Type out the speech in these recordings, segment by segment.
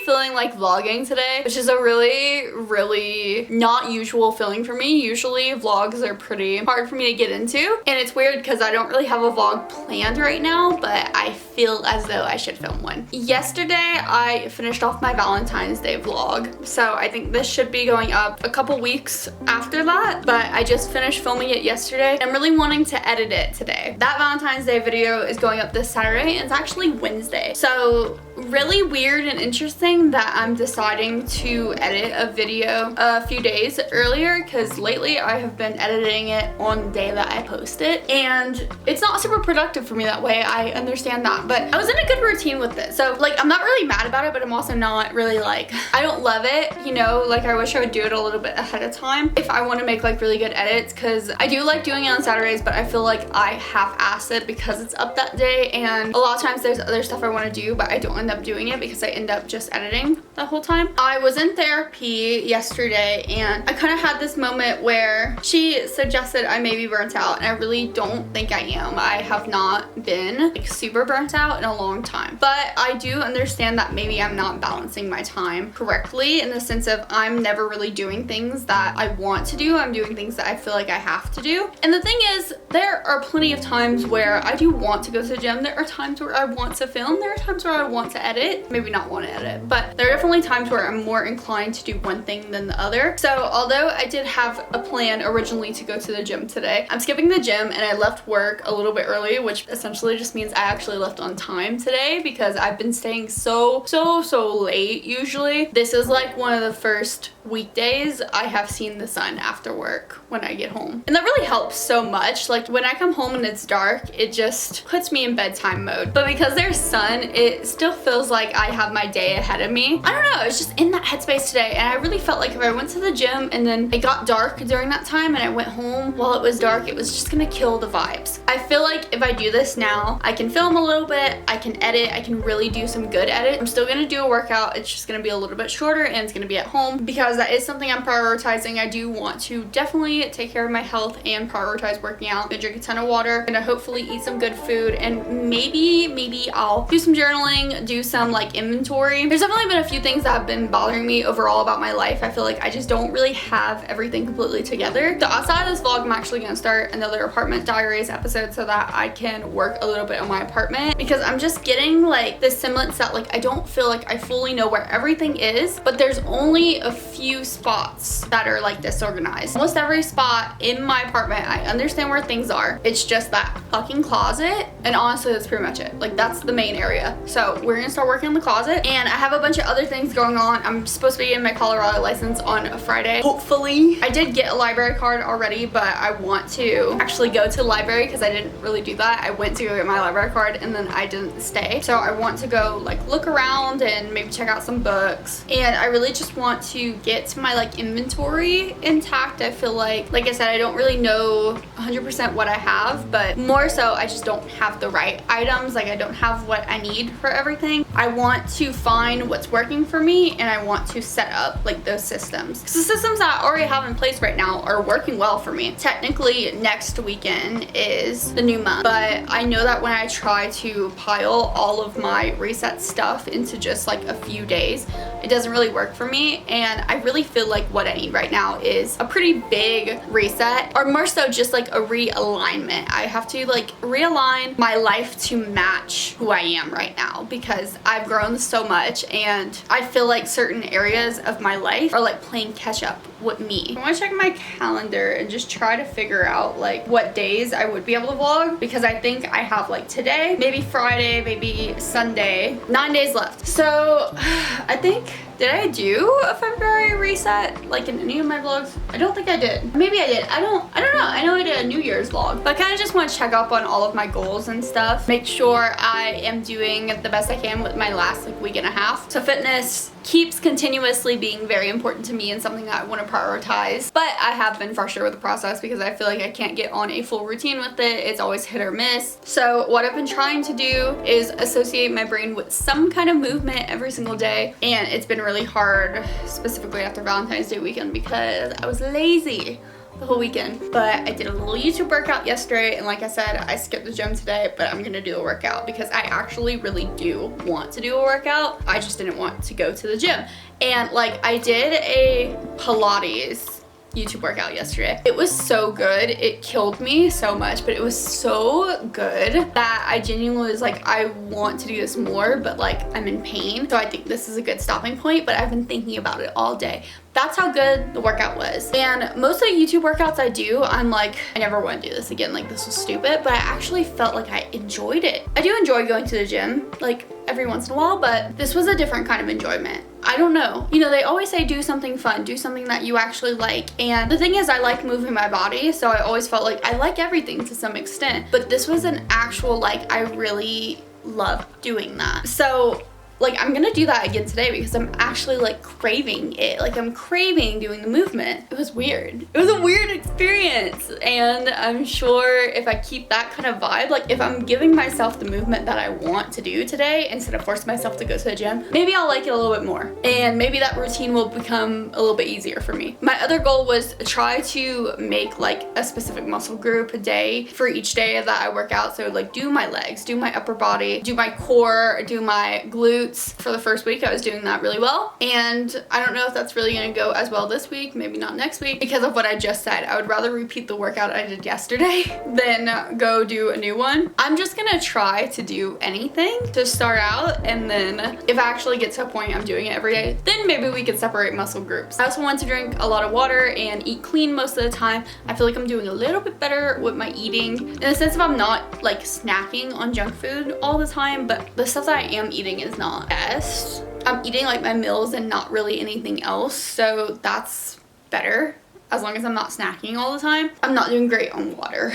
feeling like vlogging today, which is a really not usual feeling for me. Usually vlogs are pretty hard for me to get into, and it's weird because I don't really have a vlog planned right now, but I feel as though I should film one. Yesterday I finished off my Valentine's Day vlog, so I think this should be going up a couple weeks after that, but I just finished filming it yesterday. I'm really wanting to edit it today. That Valentine's Day video is going up this Saturday, and it's actually Wednesday. So really weird and interesting that I'm deciding to edit a video a few days earlier, because lately I have been editing it on the day that I post it, and it's not super productive for me that way. I understand that, but I was in a good routine with it, so like I'm not really mad about it, but I'm also not really like, I don't love it, you know, like I wish I would do it a little bit ahead of time if I want to make like really good edits, because I do like doing it on Saturdays, but I feel like I half-ass it because it's up that day, and a lot of times there's other stuff I want to do, but I don't end up doing it because I end up just editing the whole time. I was in therapy yesterday, and I kind of had this moment where she suggested I may be burnt out, and I really don't think I am. I have not been like super burnt out in a long time, but I do understand that maybe I'm not balancing my time correctly, in the sense of I'm never really doing things that I want to do. I'm doing things that I feel like I have to do. And the thing is, there are plenty of times where I do want to go to the gym. There are times where I want to film. There are times where I want to edit. Maybe not want to edit, but there are definitely times where I'm more inclined to do one thing than the other. So although I did have a plan originally to go to the gym today, I'm skipping the gym, and I left work a little bit early, which essentially just means I actually left on time today, because I've been staying so late usually. This is like one of the first weekdays I have seen the sun after work when I get home, and that really helps so much. Like when I come home and it's dark, it just puts me in bedtime mode, but because there's sun, it still feels like I have my day ahead of me. I don't know, I was just in that headspace today, and I really felt like if I went to the gym and then it got dark during that time and I went home while it was dark, it was just gonna kill the vibes. I feel like if I do this now, I can film a little bit, I can edit, I can really do some good edit. I'm still gonna do a workout, it's just gonna be a little bit shorter, and it's gonna be at home because that is something I'm prioritizing. I do want to definitely take care of my health and prioritize working out. I'm gonna drink a ton of water, I'm gonna hopefully eat some good food, and maybe I'll do some journaling, do some like inventory. There's definitely been a few things that have been bothering me overall about my life. I feel like I just don't really have everything completely together. So outside of this vlog, I'm actually gonna start another apartment diaries episode so that I can work a little bit on my apartment, because I'm just getting like this semblance that like I don't feel like I fully know where everything is, but there's only a few spots that are like disorganized. Almost every spot in my apartment, I understand where things are. It's just that fucking closet, and honestly that's pretty much it. Like that's the main area. So we're gonna start working on the closet, and I have a bunch of other things going on. I'm supposed to be getting my Colorado license on a Friday, hopefully. I did get a library card already, but I want to actually go to the library because I didn't really do that. I went to go get my library card and then I didn't stay. So I want to go like look around and maybe check out some books, and I really just want to get my like inventory intact. I feel like I said, I don't really know 100% what I have, but more so I just don't have the right items. Like I don't have what I need for everything. I want to find what's working for me, and I want to set up like those systems, because the systems that I already have in place right now are working well for me. Technically next weekend is the new month, but I know that when I try to pile all of my reset stuff into just like a few days, it doesn't really work for me, and I really feel like what I need right now is a pretty big reset, or more so just like a realignment. I have to like realign my life to match who I am right now, because I've grown so much, and I feel like certain areas of my life are like playing catch up with me. I want to check my calendar and just try to figure out like what days I would be able to vlog, because I think I have like today, maybe Friday, maybe Sunday, 9 days left. So I think, did I do a February reset like in any of my vlogs? I don't think I did. Maybe I did. I don't know. I know I did a New Year's vlog, but I kind of just want to check up on all of my goals and stuff. Make sure I am doing the best I can with my last like week and a half. So fitness keeps continuously being very important to me and something that I want to prioritize, but I have been frustrated with the process because I feel like I can't get on a full routine with it. It's always hit or miss. So what I've been trying to do is associate my brain with some kind of movement every single day, and it's been really hard, specifically after Valentine's Day weekend, because I was lazy. the whole weekend. But I did a little YouTube workout yesterday, and like I said, I skipped the gym today, but I'm gonna do a workout because I actually really do want to do a workout. I just didn't want to go to the gym. And like, I did a Pilates YouTube workout yesterday. It was so good. It killed me so much, but it was so good that I genuinely was like, I want to do this more, but like I'm in pain. So I think this is a good stopping point, but I've been thinking about it all day. That's how good the workout was. And most of the YouTube workouts I do, I'm like, I never want to do this again. Like, this was stupid, but I actually felt like I enjoyed it. I do enjoy going to the gym, like every once in a while, but this was a different kind of enjoyment. I don't know. You know, they always say do something fun, do something that you actually like. And the thing is, I like moving my body, so I always felt like I like everything to some extent. But this was an actual, like, I really love doing that. So like, I'm gonna do that again today because I'm actually like craving it. Like, I'm craving doing the movement. It was weird. It was a weird experience. And I'm sure if I keep that kind of vibe, like if I'm giving myself the movement that I want to do today instead of forcing myself to go to the gym, maybe I'll like it a little bit more. And maybe that routine will become a little bit easier for me. My other goal was try to make like a specific muscle group a day for each day that I work out. So like do my legs, do my upper body, do my core, do my glutes. For the first week, I was doing that really well. And I don't know if that's really gonna go as well this week, maybe not next week, because of what I just said. I would rather repeat the workout I did yesterday than go do a new one. I'm just gonna try to do anything to start out, and then if I actually get to a point I'm doing it every day, then maybe we could separate muscle groups. I also want to drink a lot of water and eat clean most of the time. I feel like I'm doing a little bit better with my eating in the sense of I'm not like snacking on junk food all the time, but the stuff that I am eating is not best. I'm eating like my meals and not really anything else, so that's better as long as I'm not snacking all the time. I'm not doing great on water.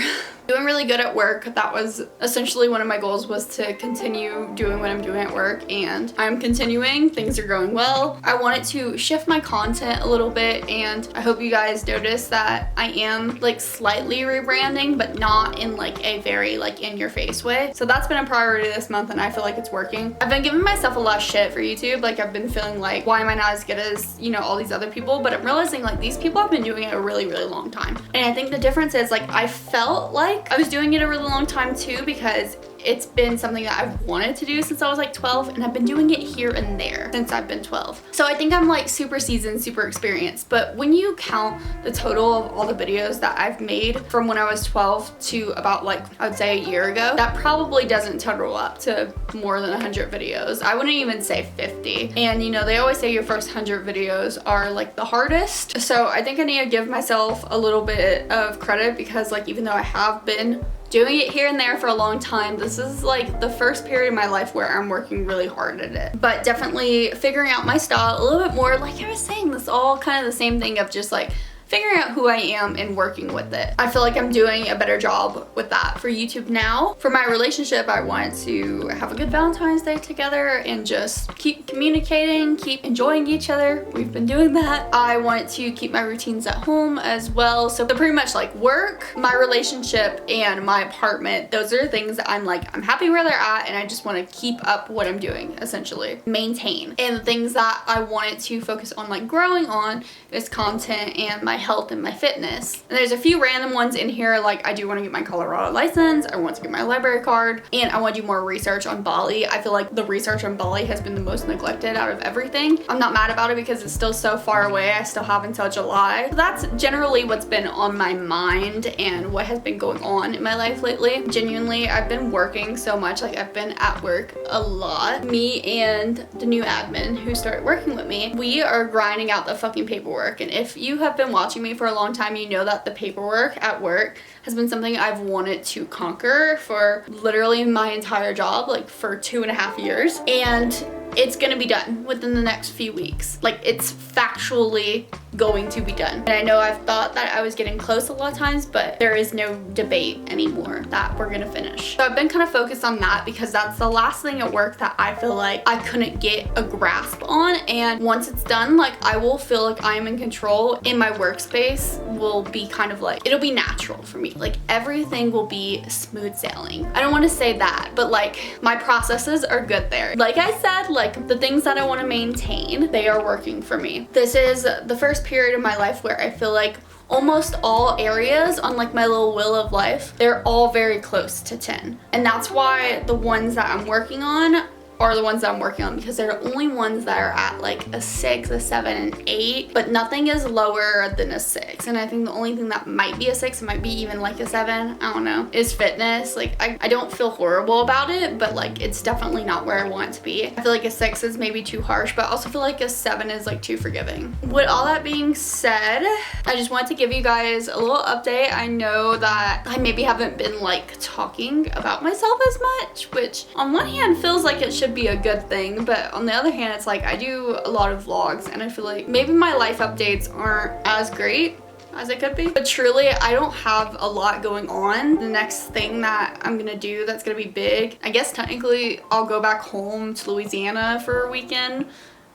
Doing really good at work. That was essentially one of my goals, was to continue doing what I'm doing at work, and I'm continuing. Things are going well. I wanted to shift my content a little bit, and I hope you guys notice that I am like slightly rebranding, but not in like a very like in your face way. So that's been a priority this month, and I feel like it's working. I've been giving myself a lot of shit for YouTube. Like, I've been feeling like, why am I not as good as, you know, all these other people? But I'm realizing like these people have been doing it a really, really long time. And I think the difference is like, I felt like I was doing it a really long time too, because it's been something that I've wanted to do since I was like 12, and I've been doing it here and there since I've been 12. So I think I'm like super seasoned, super experienced. But when you count the total of all the videos that I've made from when I was 12 to about like, I would say a year ago, that probably doesn't total up to more than 100 videos. I wouldn't even say 50. And you know, they always say your first 100 videos are like the hardest. So I think I need to give myself a little bit of credit, because like, even though I have been doing it here and there for a long time, this is like the first period of my life where I'm working really hard at it. But definitely figuring out my style a little bit more. Like I was saying, this all kind of the same thing of just like figuring out who I am and working with it. I feel like I'm doing a better job with that for YouTube now. For my relationship, I want to have a good Valentine's Day together and just keep communicating, keep enjoying each other. We've been doing that. I want to keep my routines at home as well. So pretty much like work, my relationship, and my apartment, those are things that I'm like, I'm happy where they're at, and I just want to keep up what I'm doing, essentially. Maintain. And the things that I wanted to focus on like growing on is content and my health and my fitness. And there's a few random ones in here, like I do want to get my Colorado license, I want to get my library card, and I want to do more research on Bali. I feel like the research on Bali has been the most neglected out of everything. I'm not mad about it because it's still so far away. I still have until July. So that's generally what's been on my mind and what has been going on in my life lately. Genuinely, I've been working so much. Like, I've been at work a lot. Me and the new admin who started working with me, we are grinding out the fucking paperwork. And if you have been watching me for a long time, you know that the paperwork at work has been something I've wanted to conquer for literally my entire job, like for 2.5 years. And it's gonna be done within the next few weeks. Like, it's factually going to be done. And I know I've thought that I was getting close a lot of times, but there is no debate anymore that we're gonna finish. So I've been kind of focused on that because that's the last thing at work that I feel like I couldn't get a grasp on. And once it's done, like, I will feel like I'm in control, and my workspace will be kind of like, it'll be natural for me. Like, everything will be smooth sailing. I don't want to say that, but like, my processes are good there. Like I said, like, the things that I want to maintain, they are working for me. This is the first period of my life where I feel like almost all areas on like my little wheel of life, they're all very close to 10. And that's why the ones that I'm working on are the ones that I'm working on, because they're the only ones that are at like a 6, a 7, and 8, but nothing is lower than a 6. And I think the only thing that might be a 6, it might be even like a 7, I don't know, is fitness. Like I don't feel horrible about it, but like it's definitely not where I want it to be. I feel like a 6 is maybe too harsh, but I also feel like a 7 is like too forgiving. With all that being said, I just wanted to give you guys a little update. I know that I maybe haven't been like talking about myself as much, which on one hand feels like it should be a good thing, but on the other hand, it's like I do a lot of vlogs and I feel like maybe my life updates aren't as great as it could be. But truly, I don't have a lot going on. The next thing that I'm gonna do that's gonna be big, I guess technically I'll go back home to Louisiana for a weekend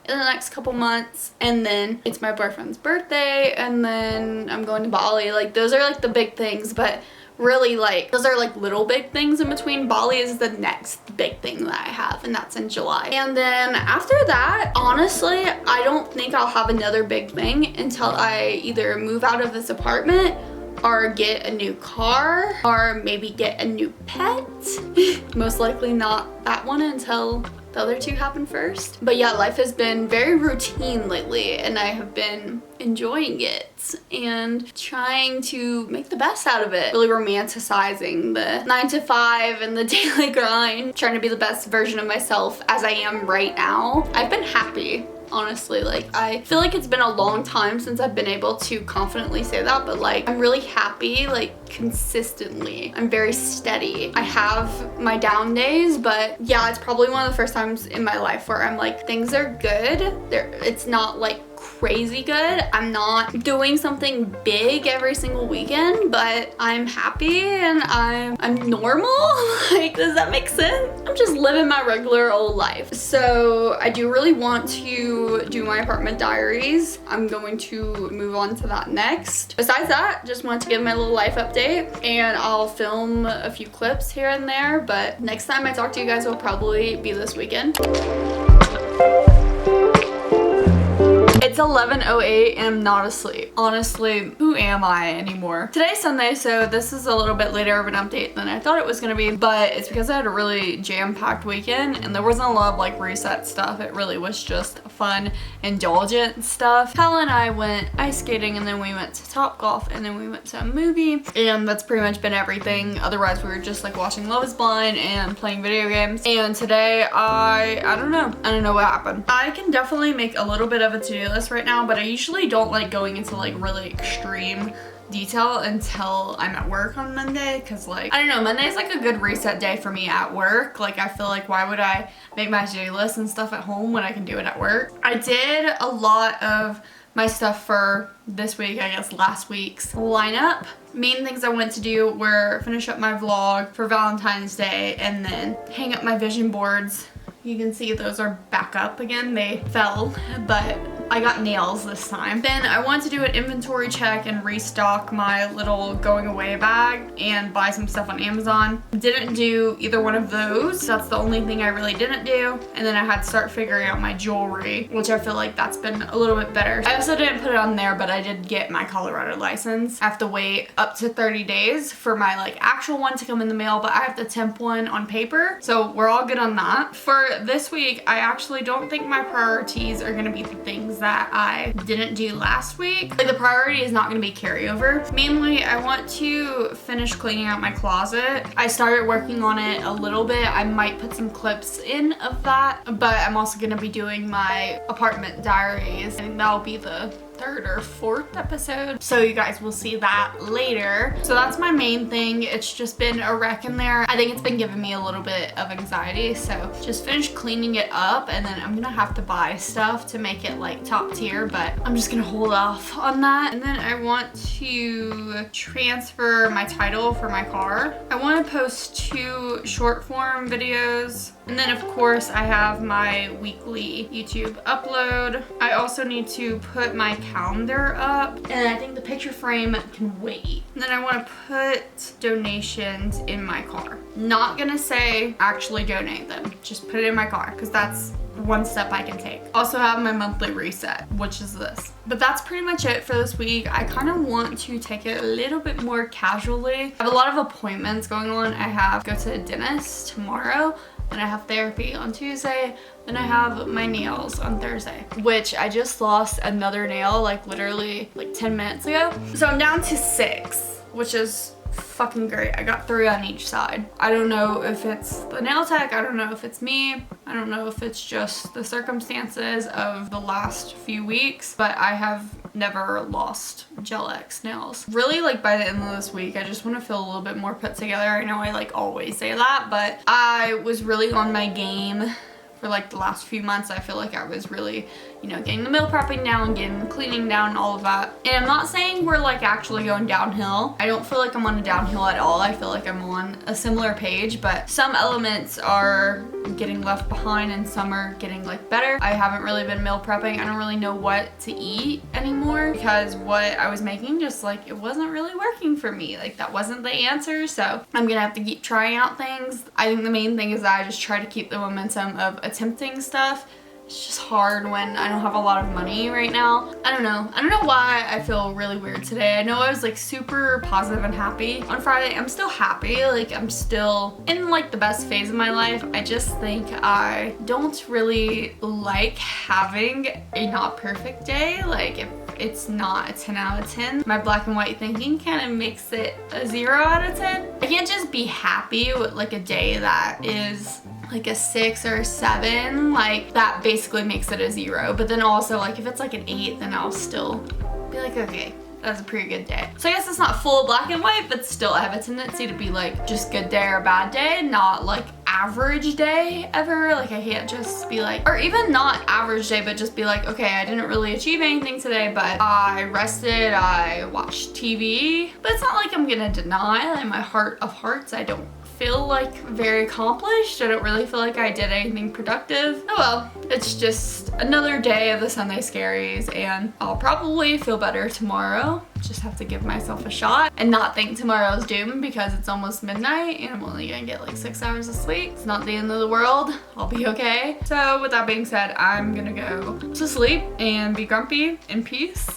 in the next couple months, and then it's my boyfriend's birthday, and then I'm going to Bali. Like those are like the big things, but really like those are like little big things in between. Bali is the next big thing that I have, and that's in July. And then after that, honestly, I don't think I'll have another big thing until I either move out of this apartment or get a new car or maybe get a new pet. Most likely not that one until the other two happen first. But yeah, life has been very routine lately and I have been enjoying it and trying to make the best out of it. Really romanticizing the 9 to 5 and the daily grind, trying to be the best version of myself as I am right now. I've been happy. Honestly, like I feel like it's been a long time since I've been able to confidently say that, but like I'm really happy, like consistently. I'm very steady. I have my down days, but yeah, it's probably one of the first times in my life where I'm like, things are good. It's not like crazy good. I'm not doing something big every single weekend, but I'm happy and I'm normal. Like, does that make sense? I'm just living my regular old life. So I do really want to do my apartment diaries. I'm going to move on to that next. Besides that, just wanted to give my little life update, and I'll film a few clips here and there, but next time I talk to you guys will probably be this weekend. It's 11:08 and I'm not asleep. Honestly, who am I anymore? Today's Sunday, so this is a little bit later of an update than I thought it was gonna be, but it's because I had a really jam-packed weekend and there wasn't a lot of like reset stuff. It really was just fun, indulgent stuff. Kyle and I went ice skating and then we went to Topgolf and then we went to a movie, and that's pretty much been everything. Otherwise, we were just like watching Love is Blind and playing video games. And today, I don't know what happened. I can definitely make a little bit of a to-do list right now, but I usually don't like going into like really extreme detail until I'm at work on Monday, because like I don't know, Monday's like a good reset day for me at work. Like I feel like, why would I make my to-do list and stuff at home when I can do it at work? I did a lot of my stuff for this week, I guess last week's lineup. Main things I went to do were finish up my vlog for Valentine's Day and then hang up my vision boards. You can see those are back up again. They fell, but I got nails this time. Then I wanted to do an inventory check and restock my little going away bag and buy some stuff on Amazon. Didn't do either one of those. That's the only thing I really didn't do. And then I had to start figuring out my jewelry, which I feel like that's been a little bit better. I also didn't put it on there, but I did get my Colorado license. I have to wait up to 30 days for my like actual one to come in the mail, but I have the temp one on paper. So we're all good on that. For this week, I actually don't think my priorities are gonna be the things that I didn't do last week. Like the priority is not gonna be carryover. Mainly, I want to finish cleaning out my closet. I started working on it a little bit. I might put some clips in of that, but I'm also gonna be doing my apartment diaries. I think that'll be the 3rd or 4th episode, so you guys will see that later. So that's my main thing. It's just been a wreck in there. I think it's been giving me a little bit of anxiety, so just finished cleaning it up, and then I'm gonna have to buy stuff to make it like top tier, but I'm just gonna hold off on that. And then I want to transfer my title for my car. I want to post 2 short form videos, and then of course I have my weekly YouTube upload. I also need to put my calendar up, and I think the picture frame can wait. And then I want to put donations in my car. Not gonna say actually donate them, just put it in my car, because that's one step I can take. Also have my monthly reset, which is this. But that's pretty much it for this week. I kind of want to take it a little bit more casually. I have a lot of appointments going on. I have to go to the dentist tomorrow, then I have therapy on Tuesday, then I have my nails on Thursday, which I just lost another nail like literally like 10 minutes ago. So I'm down to 6, which is fucking great. I got 3 on each side. I don't know if it's the nail tech, I don't know if it's me, I don't know if it's just the circumstances of the last few weeks, but I have never lost Gel X nails. Really, like by the end of this week, I just want to feel a little bit more put together. I know I like always say that, but I was really on my game for like the last few months. I feel like I was really, you know, getting the meal prepping down, getting the cleaning down, and all of that. And I'm not saying we're like actually going downhill. I don't feel like I'm on a downhill at all. I feel like I'm on a similar page, but some elements are getting left behind and some are getting like better. I haven't really been meal prepping. I don't really know what to eat anymore because what I was making just like it wasn't really working for me. Like that wasn't the answer, so I'm gonna have to keep trying out things. I think the main thing is that I just try to keep the momentum of attempting stuff. It's just hard when I don't have a lot of money right now. I don't know why I feel really weird today. I know I was like super positive and happy on Friday. I'm still happy, like I'm still in like the best phase of my life. I just think I don't really like having a not perfect day. Like if it's not a 10 out of 10, my black and white thinking kind of makes it a 0 out of 10. I can't just be happy with like a day that is like a 6 or a 7, like that basically makes it a 0. But then also like if it's like an 8, then I'll still be like, okay, that's a pretty good day. So I guess it's not full black and white, but still I have a tendency to be like just good day or bad day, not like average day ever. Like I can't just be like, or even not average day, but just be like, okay, I didn't really achieve anything today, but I rested, I watched TV. But it's not like I'm gonna deny, like in my heart of hearts, I don't feel like very accomplished. I don't really feel like I did anything productive. Oh well, it's just another day of the Sunday scaries, and I'll probably feel better tomorrow. Just have to give myself a shot and not think tomorrow's doom because it's almost midnight and I'm only gonna get like 6 hours of sleep. It's not the end of the world. I'll be okay. So with that being said, I'm gonna go to sleep and be grumpy in peace.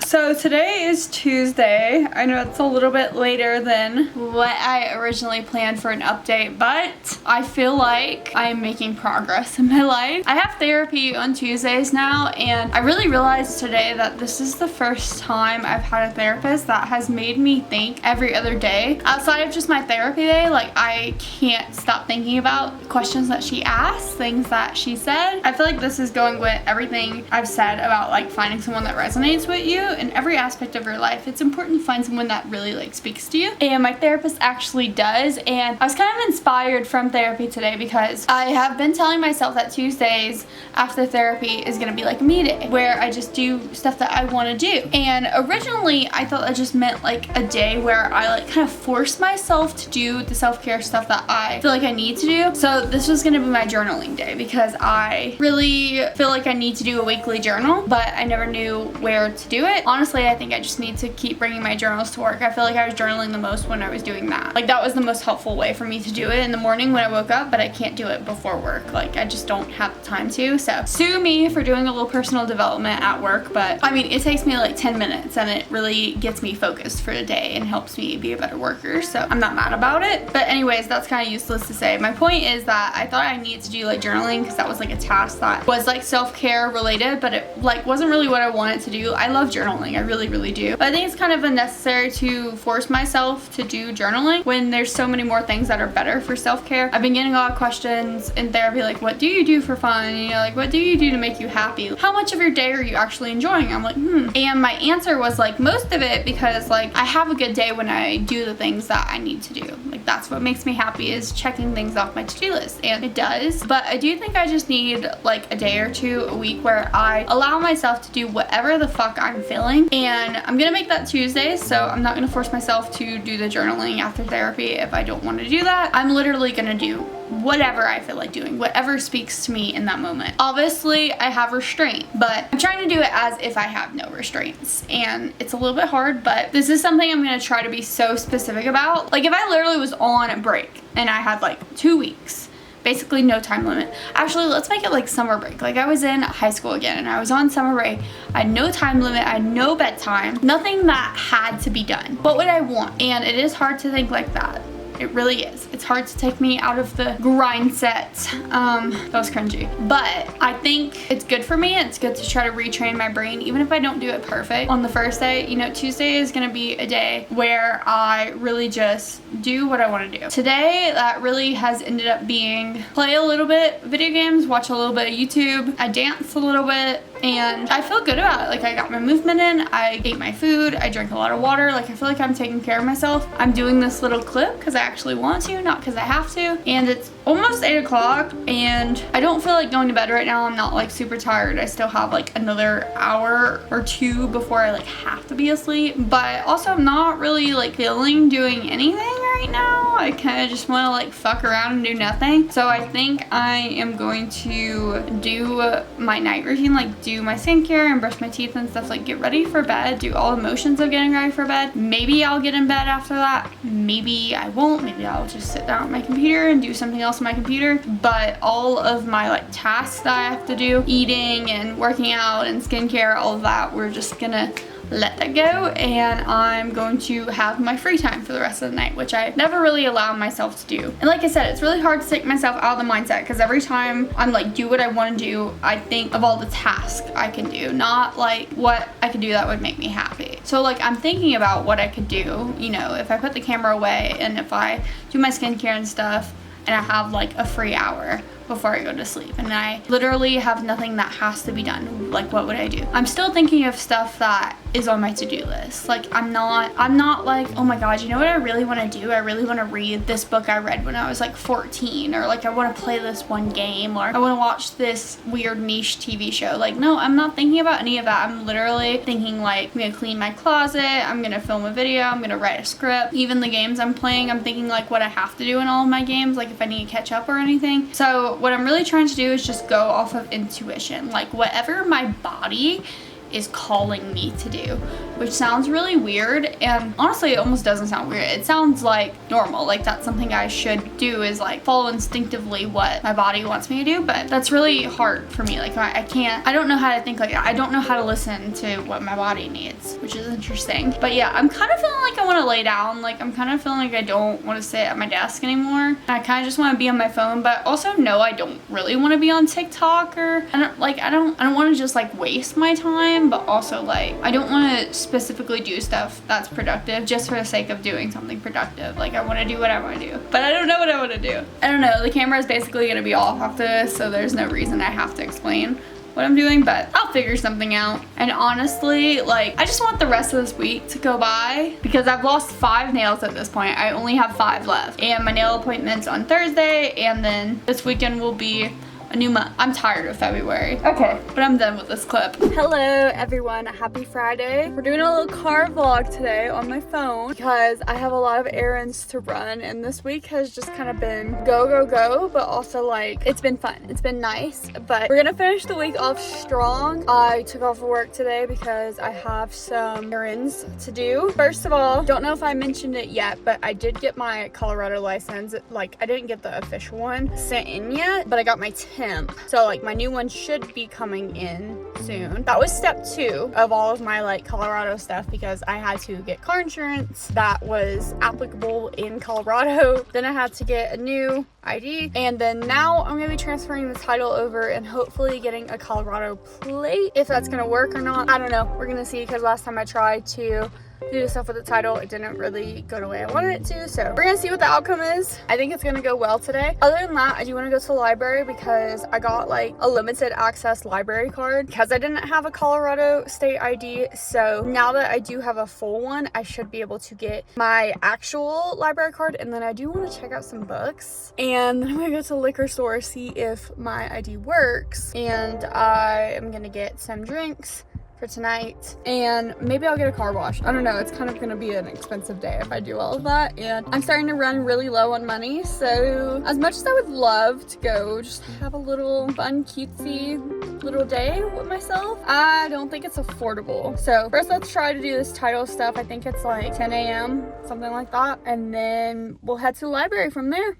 So today is Tuesday. I know it's a little bit later than what I originally planned for an update, but I feel like I am making progress in my life. I have therapy on Tuesdays now, and I really realized today that this is the first time I've had a therapist that has made me think every other day. Outside of just my therapy day, like I can't stop thinking about questions that she asks, things that she said. I feel like this is going with everything I've said about like finding someone that resonates with you in every aspect of your life. It's important to find someone that really like speaks to you, and my therapist actually does. And I was kind of inspired from therapy today because I have been telling myself that Tuesdays after therapy is gonna be like me day, where I just do stuff that I want to do. And originally I thought that just meant like a day where I like kind of force myself to do the self-care stuff that I feel like I need to do. So this was gonna be my journaling day because I really feel like I need to do a weekly journal, but I never knew where to do it. Honestly, I think I just need to keep bringing my journals to work. I feel like I was journaling the most when I was doing that. Like that was the most helpful way for me to do it in the morning when I woke up, but I can't do it before work. Like I just don't have the time to. So sue me for doing a little personal development at work, but I mean, it takes me like 10 minutes and it really gets me focused for the day and helps me be a better worker. So I'm not mad about it. But anyways, that's kind of useless to say. My point is that I thought I needed to do like journaling because that was like a task that was like self-care related, but it like wasn't really what I wanted to do. I love journaling. I really, really do. But I think it's kind of unnecessary to force myself to do journaling when there's so many more things that are better for self-care. I've been getting a lot of questions in therapy, like, what do you do for fun? You know, like, what do you do to make you happy? How much of your day are you actually enjoying? I'm like, And my answer was like, most of it, because like I have a good day when I do the things that I need to do. Like, that's what makes me happy, is checking things off my to-do list, and it does. But I do think I just need like a day or two a week where I allow myself to do whatever the fuck I'm feeling, and I'm gonna make that Tuesdays, so I'm not gonna force myself to do the journaling after therapy if I don't want to do that. I'm literally gonna do whatever I feel like doing, whatever speaks to me in that moment. Obviously, I have restraint, but I'm trying to do it as if I have no restraints, and it's a little bit hard, but this is something I'm gonna try to be so specific about. Like, if I literally was on a break and I had like 2 weeks, basically no time limit. Actually, let's make it like summer break. Like, I was in high school again and I was on summer break. I had no time limit, I had no bedtime, nothing that had to be done. What would I want? And it is hard to think like that. It really is. It's hard to take me out of the grind set. That was cringy. But I think it's good for me. It's good to try to retrain my brain, even if I don't do it perfect. On the first day, you know, Tuesday is gonna be a day where I really just do what I wanna do. Today, that really has ended up being play a little bit video games, watch a little bit of YouTube, I dance a little bit, and I feel good about it. Like, I got my movement in, I ate my food, I drank a lot of water. Like, I feel like I'm taking care of myself. I'm doing this little clip because I actually want to, not because I have to. And it's almost 8 o'clock and I don't feel like going to bed right now. I'm not like super tired. I still have like another hour or two before I like have to be asleep. But also, I'm not really like feeling doing anything right now. I kind of just want to like fuck around and do nothing. So I think I am going to do my night routine, like do my skincare and brush my teeth and stuff, like get ready for bed, do all the motions of getting ready for bed. Maybe I'll get in bed after that. Maybe I won't. Maybe I'll just sit down at my computer and do something else on my computer. But all of my like tasks that I have to do, eating and working out and skincare, all of that, we're just gonna let that go, and I'm going to have my free time for the rest of the night, which I never really allow myself to do. And like I said, it's really hard to take myself out of the mindset, because every time I'm like, do what I want to do, I think of all the tasks I can do, not like what I could do that would make me happy. So like, I'm thinking about what I could do, you know, if I put the camera away and if I do my skincare and stuff and I have like a free hour before I go to sleep and I literally have nothing that has to be done, like what would I do? I'm still thinking of stuff that is on my to-do list. Like, I'm not like, oh my god, you know what I really want to do? I really want to read this book I read when I was like 14, or like I want to play this one game, or I want to watch this weird niche TV show. Like, no, I'm not thinking about any of that. I'm literally thinking like, I'm gonna clean my closet, I'm gonna film a video, I'm gonna write a script. Even the games I'm playing, I'm thinking like what I have to do in all of my games, like if I need to catch up or anything. So what I'm really trying to do is just go off of intuition, like whatever my body is calling me to do, which sounds really weird, and honestly it almost doesn't sound weird. It sounds like normal, like that's something I should do, is like follow instinctively what my body wants me to do. But that's really hard for me. Like, I don't know how to think like that. I don't know how to listen to what my body needs, which is interesting. But yeah, I'm kind of feeling like I want to lay down. Like, I'm kind of feeling like I don't want to sit at my desk anymore. I kind of just want to be on my phone, but also no, I don't really want to be on TikTok, or I don't want to just like waste my time. But also like, I don't want to specifically do stuff that's productive just for the sake of doing something productive. Like, I want to do what I want to do, but I don't know what I want to do. I don't know. The camera is basically going to be off after this, so there's no reason I have to explain what I'm doing, but I'll figure something out. And honestly, like, I just want the rest of this week to go by, because I've lost 5 nails at this point. I only have 5 left, and my nail appointment's on Thursday, and then this weekend will be a new month. I'm tired of February. Okay, but I'm done with this clip. Hello everyone, happy Friday. We're doing a little car vlog today on my phone because I have a lot of errands to run, and this week has just kind of been go, but also like, it's been fun. It's been nice, but we're gonna finish the week off strong. I took off of work today because I have some errands to do. First of all, don't know if I mentioned it yet, but I did get my Colorado license. Like, I didn't get the official one sent in yet, but I got my temp. So like my new one should be coming in soon. That was step 2 of all of my like Colorado stuff, because I had to get car insurance that was applicable in Colorado. Then I had to get a new ID, and then now I'm gonna be transferring the title over and hopefully getting a Colorado plate. If that's gonna work or not, I don't know. We're gonna see, because last time I tried to do the stuff with the title, it didn't really go the way I wanted it to, so we're gonna see what the outcome is. I think it's gonna go well today. Other than that, I do want to go to the library because I got like a limited access library card because I didn't have a Colorado state ID. So now that I do have a full one, I should be able to get my actual library card. And then I do want to check out some books, and then I'm gonna go to the liquor store, see if my ID works, and I am gonna get some drinks for tonight, and maybe I'll get a car wash. I don't know, it's kind of gonna be an expensive day if I do all of that, and I'm starting to run really low on money. So as much as I would love to go just have a little fun cutesy little day with myself, I don't think it's affordable. So first let's try to do this title stuff. I think it's like 10 a.m. something like that, and then we'll head to the library from there.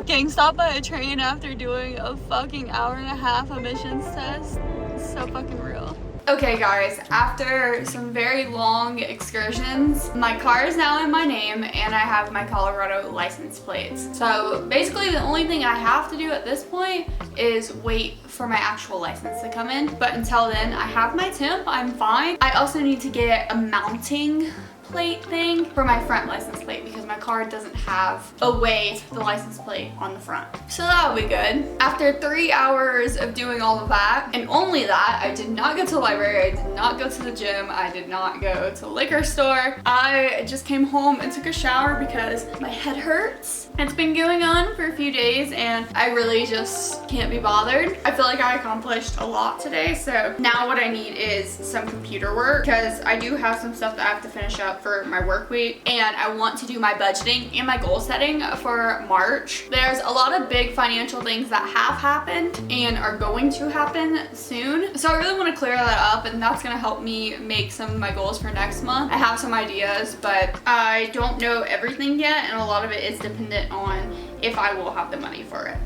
Getting stopped by a train after doing a fucking hour-and-a-half emissions test. It's so fucking real. Okay guys, after some very long excursions, my car is now in my name and I have my Colorado license plates. So basically the only thing I have to do at this point is wait for my actual license to come in. But until then, I have my temp, I'm fine. I also need to get a mounting plate thing for my front license plate because my car doesn't have a way to put the license plate on the front. So that'll be good. After 3 hours of doing all of that, and only that, I did not go to the library, I did not go to the gym, I did not go to the liquor store. I just came home and took a shower because my head hurts. It's been going on for a few days and I really just can't be bothered. I feel like I accomplished a lot today, so now what I need is some computer work because I do have some stuff that I have to finish up for my work week, and I want to do my budgeting and my goal setting for March. There's a lot of big financial things that have happened and are going to happen soon, so I really want to clear that up, and that's going to help me make some of my goals for next month. I have some ideas, but I don't know everything yet, and a lot of it is dependent on if I will have the money for it.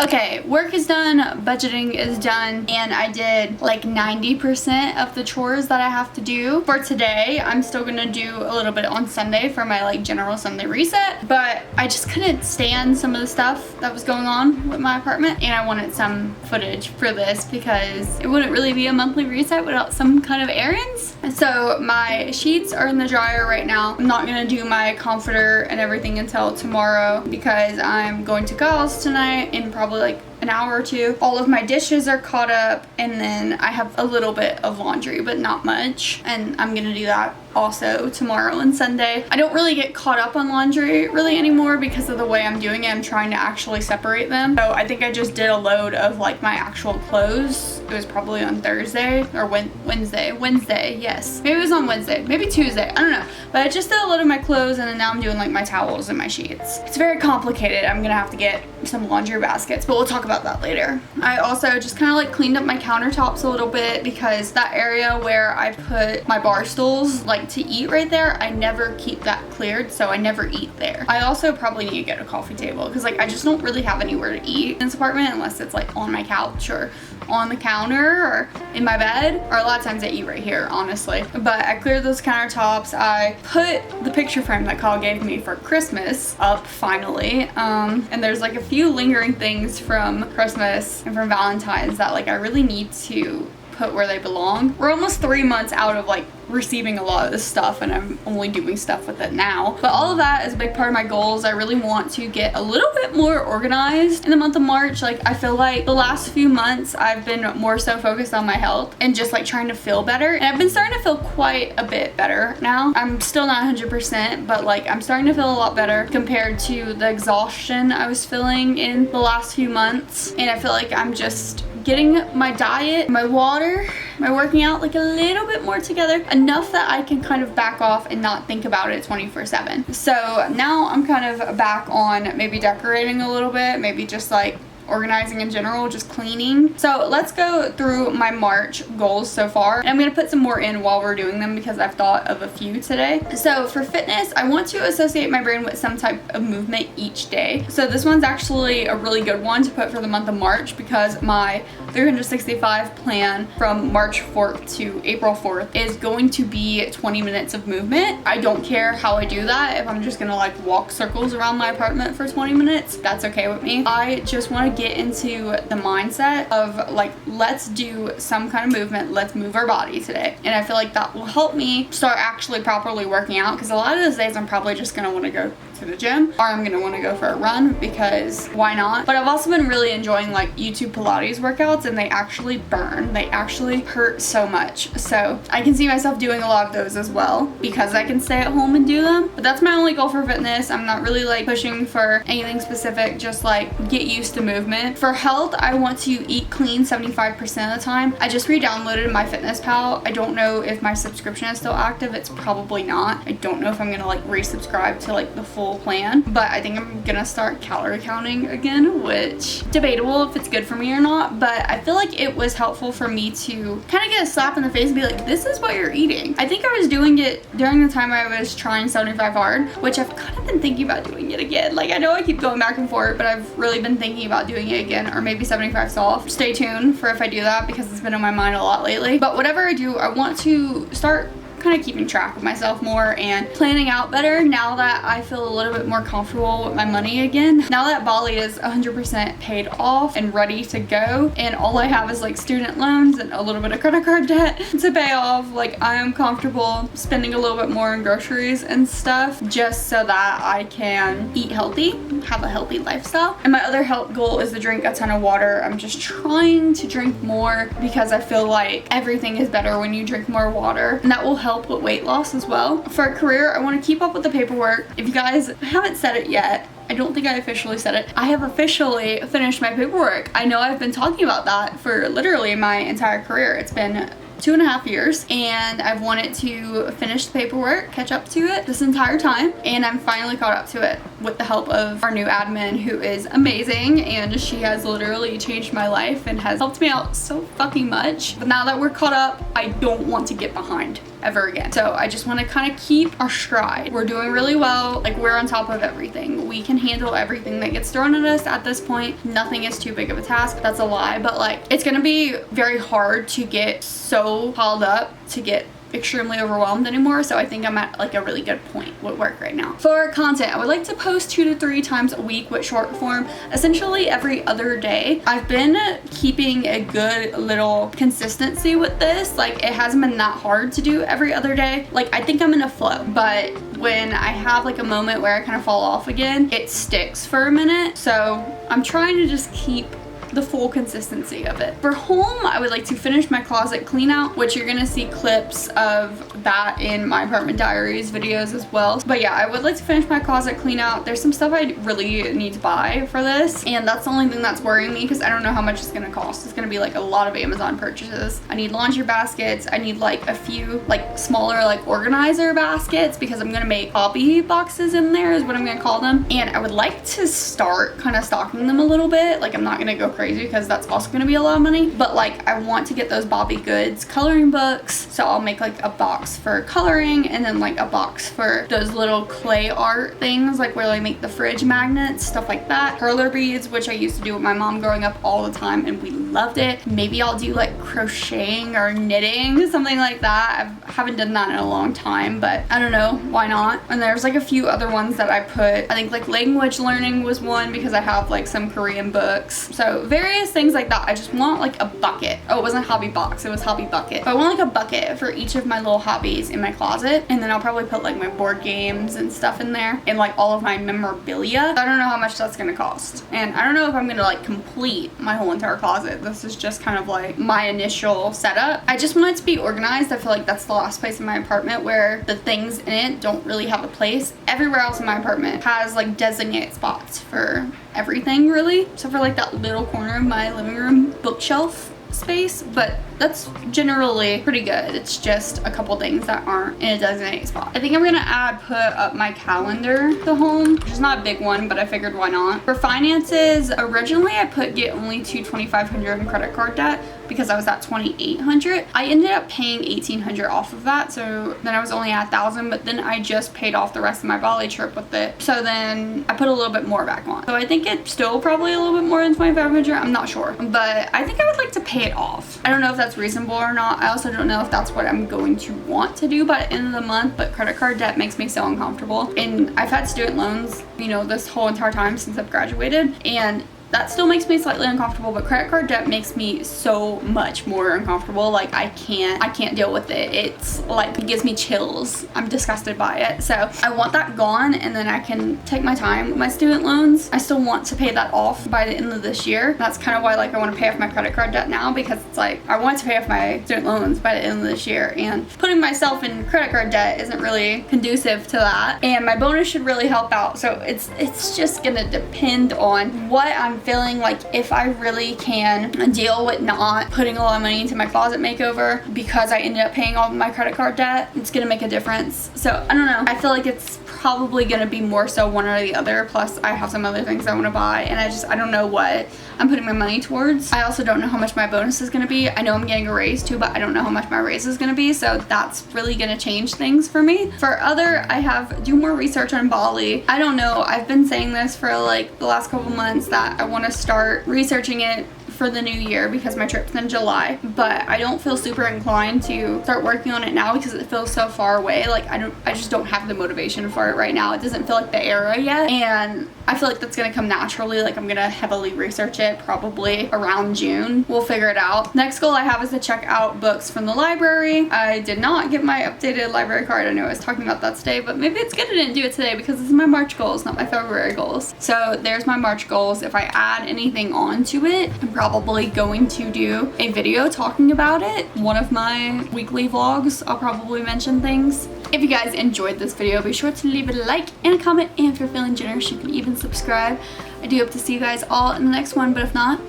Okay, work is done, budgeting is done, and I did like 90% of the chores that I have to do for today. I'm still gonna do a little bit on Sunday for my like general Sunday reset, but I just couldn't stand some of the stuff that was going on with my apartment, and I wanted some footage for this because it wouldn't really be a monthly reset without some kind of errands. So my sheets are in the dryer right now. I'm not gonna do my comforter and everything until tomorrow because I'm going to Gauze tonight in probably like an hour or two. All of my dishes are caught up, and then I have a little bit of laundry, but not much, and I'm gonna do that also tomorrow and Sunday. I don't really get caught up on laundry really anymore because of the way I'm doing it. I'm trying to actually separate them. So I think I just did a load of like my actual clothes. It was probably on Thursday or Wednesday, yes. Maybe it was on Wednesday, maybe Tuesday, I don't know. But I just did a load of my clothes, and then now I'm doing like my towels and my sheets. It's very complicated. I'm gonna have to get some laundry baskets, but we'll talk about that later. I also just kind of like cleaned up my countertops a little bit because that area where I put my bar stools like to eat right there, I never keep that cleared, so I never eat there. I also probably need to get a coffee table because like I just don't really have anywhere to eat in this apartment unless it's like on my couch or on the counter or in my bed, or a lot of times I eat right here, honestly. But I cleared those countertops. I put the picture frame that Kyle gave me for Christmas up finally, and there's like a few lingering things from Christmas and from Valentine's that like I really need to put where they belong. We're almost 3 months out of like receiving a lot of this stuff, and I'm only doing stuff with it now. But all of that is a big part of my goals. I really want to get a little bit more organized in the month of March. Like I feel like the last few months I've been more so focused on my health and just like trying to feel better, and I've been starting to feel quite a bit better now. I'm still not 100%, but like I'm starting to feel a lot better compared to the exhaustion I was feeling in the last few months, and I feel like I'm just getting my diet, my water, my working out like a little bit more together, enough that I can kind of back off and not think about it 24/7. So now I'm kind of back on maybe decorating a little bit, maybe just like organizing in general, just cleaning. So let's go through my March goals so far, and I'm gonna put some more in while we're doing them because I've thought of a few today. So for fitness, I want to associate my brain with some type of movement each day. So this one's actually a really good one to put for the month of March because my 365 plan from March 4th to April 4th is going to be 20 minutes of movement. I don't care how I do that. If I'm just gonna like walk circles around my apartment for 20 minutes, that's okay with me. I just want to get into the mindset of like, let's do some kind of movement, let's move our body today. And I feel like that will help me start actually properly working out, because a lot of those days I'm probably just gonna want to go to the gym, or I'm gonna want to go for a run because why not. But I've also been really enjoying like YouTube Pilates workouts, and they actually burn, they actually hurt so much. So I can see myself doing a lot of those as well because I can stay at home and do them. But that's my only goal for fitness. I'm not really like pushing for anything specific, just like get used to movement. For health, I want to eat clean 75% of the time. I just re-downloaded MyFitnessPal. I don't know if my subscription is still active. It's probably not. I don't know if I'm gonna like resubscribe to like the full plan, but I think I'm gonna start calorie counting again, which debatable if it's good for me or not. But I feel like it was helpful for me to kind of get a slap in the face and be like, this is what you're eating. I think I was doing it during the time I was trying 75 hard, which I've kind of been thinking about doing it again. Like, I know I keep going back and forth, but I've really been thinking about doing it again, or maybe 75 soft. Stay tuned for if I do that because it's been on my mind a lot lately. But whatever I do, I want to start kind of keeping track of myself more and planning out better now that I feel a little bit more comfortable with my money again. Now that Bali is 100% paid off and ready to go, and all I have is like student loans and a little bit of credit card debt to pay off, like I am comfortable spending a little bit more in groceries and stuff just so that I can eat healthy, have a healthy lifestyle. And my other health goal is to drink a ton of water. I'm just trying to drink more because I feel like everything is better when you drink more water, and that will help with weight loss as well. For a career, I want to keep up with the paperwork. If you guys haven't said it yet, I don't think I officially said it, I have officially finished my paperwork. I know I've been talking about that for literally my entire career. It's been 2.5 years, and I've wanted to finish the paperwork, catch up to it this entire time, and I'm finally caught up to it with the help of our new admin, who is amazing, and she has literally changed my life and has helped me out so fucking much. But now that we're caught up, I don't want to get behind ever again. So I just want to kind of keep our stride. We're doing really well. Like, we're on top of everything. We can handle everything that gets thrown at us at this point. Nothing is too big of a task. That's a lie, but like, it's gonna be very hard to get so piled up to get extremely overwhelmed anymore. So I think I'm at like a really good point with work right now. For content, I would like to post 2 to 3 times a week with short form, essentially every other day. I've been keeping a good little consistency with this. Like, it hasn't been that hard to do every other day. Like, I think I'm in a flow, but when I have like a moment where I kind of fall off again, it sticks for a minute. So I'm trying to just keep the full consistency of it. For home, I would like to finish my closet clean out, which you're gonna see clips of that in my apartment diaries videos as well. But yeah, I would like to finish my closet clean out. There's some stuff I really need to buy for this, and that's the only thing that's worrying me because I don't know how much it's gonna cost. It's gonna be like a lot of Amazon purchases. I need laundry baskets. I need like a few like smaller like organizer baskets because I'm gonna make hobby boxes in there is what I'm gonna call them. And I would like to start kind of stocking them a little bit. Like, I'm not gonna go crazy because that's also going to be a lot of money, but like, I want to get those Bobby Goods coloring books, so I'll make like a box for coloring and then like a box for those little clay art things, like where I make the fridge magnets, stuff like that. Perler beads, which I used to do with my mom growing up all the time and we loved it. Maybe I'll do like crocheting or knitting, something like that. I haven't done that in a long time, but I don't know, why not? And there's like a few other ones that I put. I think like language learning was one because I have like some Korean books, so various things like that. I just want like a bucket. Oh, it wasn't hobby box, it was hobby bucket. But I want like a bucket for each of my little hobbies in my closet, and then I'll probably put like my board games and stuff in there and like all of my memorabilia. I don't know how much that's gonna cost, and I don't know if I'm gonna like complete my whole entire closet. This is just kind of like my initial setup. I just want it to be organized. I feel like that's a lot last place in my apartment where the things in it don't really have a place. Everywhere else in my apartment has like designated spots for everything really, except for like that little corner of my living room bookshelf space, but that's generally pretty good. It's just a couple things that aren't in a designated spot. I think I'm gonna put up my calendar to home, which is not a big one, but I figured why not. For finances, originally I put get only to $2,500 in credit card debt because I was at $2,800. I ended up paying $1,800 off of that, so then I was only at $1,000, but then I just paid off the rest of my Bali trip with it. So then I put a little bit more back on. So I think it's still probably a little bit more than $2,500. I'm not sure, but I think I would like to pay it off. I don't know if that's reasonable or not. I also don't know if that's what I'm going to want to do by the end of the month, but credit card debt makes me so uncomfortable. And I've had student loans, you know, this whole entire time since I've graduated, and that still makes me slightly uncomfortable, but credit card debt makes me so much more uncomfortable. Like I can't deal with it. It's like, it gives me chills. I'm disgusted by it. So I want that gone, and then I can take my time with my student loans. I still want to pay that off by the end of this year. That's kind of why like I want to pay off my credit card debt now, because it's like I want to pay off my student loans by the end of this year, and putting myself in credit card debt isn't really conducive to that. And my bonus should really help out. So it's just gonna depend on what I'm feeling like. If I really can deal with not putting a lot of money into my closet makeover because I ended up paying all my credit card debt, it's gonna make a difference. So I don't know, I feel like it's probably gonna be more so one or the other, plus I have some other things I want to buy, and I don't know what I'm putting my money towards. I also don't know how much my bonus is gonna be. I know I'm getting a raise too, but I don't know how much my raise is gonna be, so that's really gonna change things for me. For other, I have do more research on Bali. I don't know, I've been saying this for like the last couple months that I want to start researching it for the new year because my trip's in July, but I don't feel super inclined to start working on it now because it feels so far away. Like I just don't have the motivation for it right now. It doesn't feel like the era yet, and I feel like that's gonna come naturally. Like I'm gonna heavily research it probably around June. We'll figure it out. Next goal I have is to check out books from the library. I did not get my updated library card. I know I was talking about that today, but maybe it's good I didn't do it today because this is my March goals, not my February goals. So there's my March goals. If I add anything onto it, I'm probably going to do a video talking about it. One of my weekly vlogs, I'll probably mention things. If you guys enjoyed this video, be sure to leave it a like and a comment, and if you're feeling generous, you can even subscribe. I do hope to see you guys all in the next one, but if not,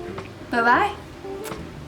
bye bye.